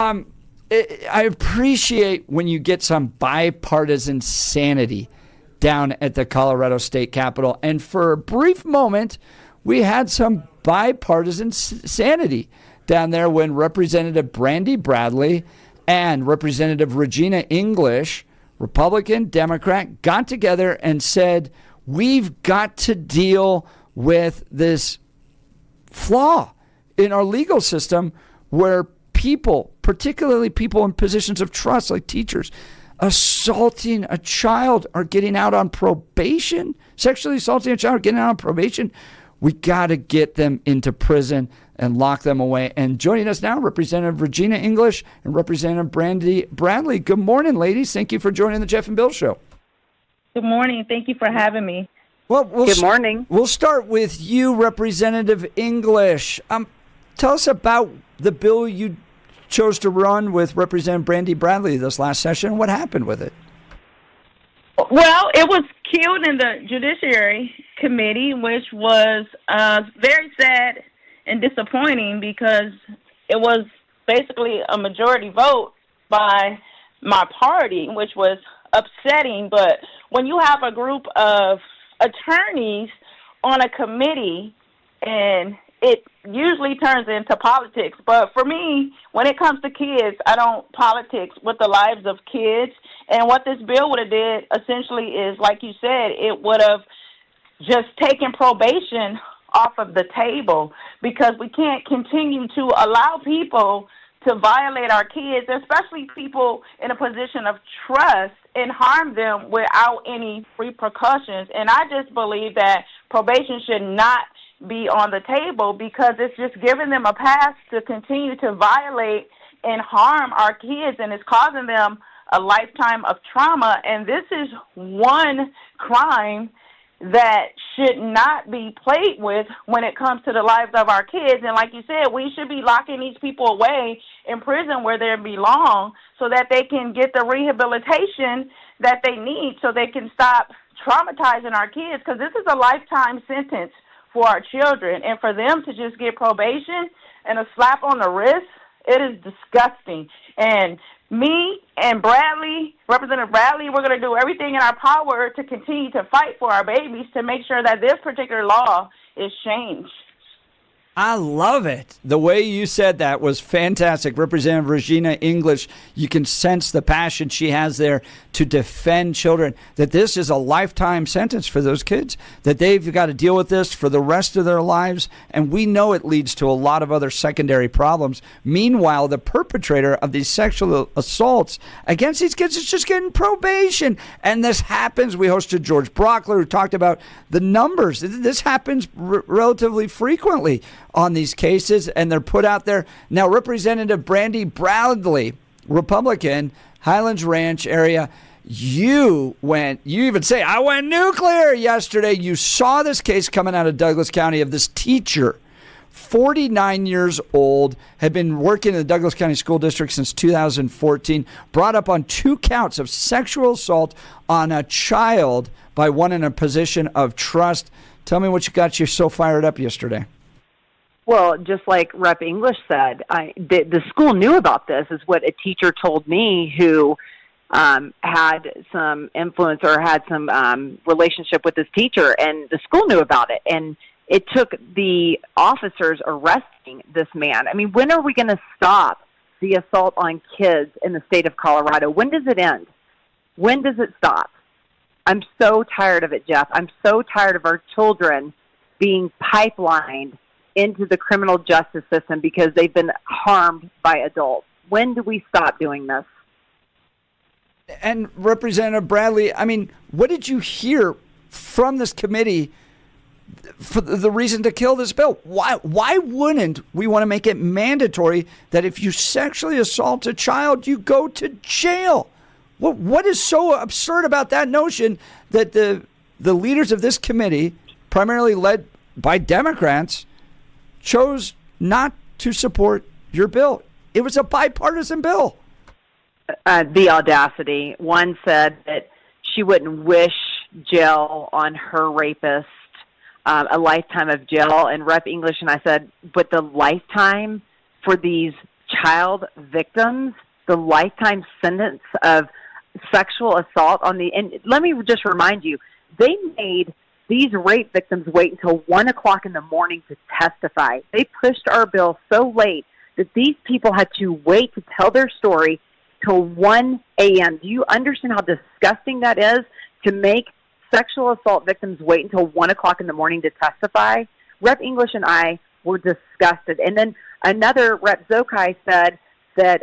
I appreciate when you get some bipartisan sanity down at the Colorado State Capitol. And for a brief moment, we had some bipartisan sanity down there when Representative Brandy Bradley and Representative Regina English, Republican, Democrat, got together and said, we've got to deal with this flaw in our legal system where people, particularly people in positions of trust like teachers, assaulting a child are getting out on probation, sexually assaulting a child are getting out on probation. We got to get them into prison and lock them away. And joining us now, Representative Regina English and Representative Brandy Bradley. Good morning, ladies. Thank you for joining the Jeff and Bill Show. Good morning. Thank you for having me. Well, good morning. We'll start with you, Representative English. Tell us about the bill you chose to run with Representative Brandy Bradley this last session. What happened with it? Well, it was killed in the Judiciary Committee, which was very sad and disappointing because it was basically a majority vote by my party, which was upsetting. But when you have a group of attorneys on a committee, and it usually turns into politics. But for me, when it comes to kids, I don't politics with the lives of kids. And what this bill would have did essentially is, like you said, it would have just taken probation off of the table, because we can't continue to allow people to violate our kids, especially people in a position of trust, and harm them without any repercussions. And I just believe that probation should not be on the table, because it's just giving them a pass to continue to violate and harm our kids, and it's causing them a lifetime of trauma. And this is one crime that should not be played with when it comes to the lives of our kids. And like you said, we should be locking these people away in prison where they belong, so that they can get the rehabilitation that they need, so they can stop traumatizing our kids, because this is a lifetime sentence for our children. And for them to just get probation and a slap on the wrist, it is disgusting. And me and Bradley, Representative Bradley, we're going to do everything in our power to continue to fight for our babies, to make sure that this particular law is changed. I love it. The way you said that was fantastic. Representative Regina English, you can sense the passion she has there to defend children, that this is a lifetime sentence for those kids, that they've got to deal with this for the rest of their lives. And we know it leads to a lot of other secondary problems. Meanwhile, the perpetrator of these sexual assaults against these kids is just getting probation. And this happens. We hosted George Brockler, who talked about the numbers. This happens relatively frequently on these cases, and they're put out there. Now, Representative Brandy Bradley, Republican, Highlands Ranch area, you even say, I went nuclear yesterday. You saw this case coming out of Douglas County of this teacher, 49 years old, had been working in the Douglas County School District since 2014, brought up on 2 counts of sexual assault on a child by one in a position of trust. Tell me what got you so fired up yesterday. Well, just like Rep. English said, the school knew about this, is what a teacher told me who had some influence or had some relationship with this teacher, and the school knew about it. And it took the officers arresting this man. I mean, when are we going to stop the assault on kids in the state of Colorado? When does it end? When does it stop? I'm so tired of it, Jeff. I'm so tired of our children being pipelined into the criminal justice system because they've been harmed by adults. When do we stop doing this? And Representative Bradley, I mean, what did you hear from this committee for the reason to kill this bill? Why wouldn't we want to make it mandatory that if you sexually assault a child, you go to jail? What is so absurd about that notion that the leaders of this committee, primarily led by Democrats, chose not to support your bill? It was a bipartisan bill. The audacity. One said that she wouldn't wish jail on her rapist, a lifetime of jail. And Rep. English and I said, but the lifetime for these child victims the lifetime sentence of sexual assault on the, and let me just remind you, they made these rape victims wait until 1 o'clock in the morning to testify. They pushed our bill so late that these people had to wait to tell their story till 1 a.m. Do you understand how disgusting that is, to make sexual assault victims wait until 1 o'clock in the morning to testify? Rep. English and I were disgusted. And then another Rep. Zokai said that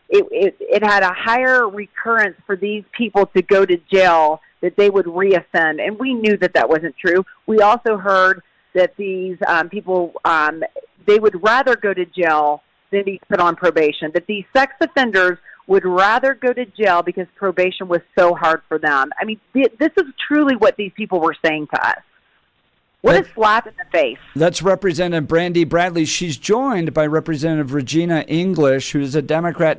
it had a higher recurrence for these people to go to jail, that they would reoffend. And we knew that that wasn't true. We also heard that these people, they would rather go to jail than be put on probation, that these sex offenders would rather go to jail because probation was so hard for them. I mean, this is truly what these people were saying to us. What a slap in the face. That's Representative Brandy Bradley. She's joined by Representative Regina English, who's a Democrat.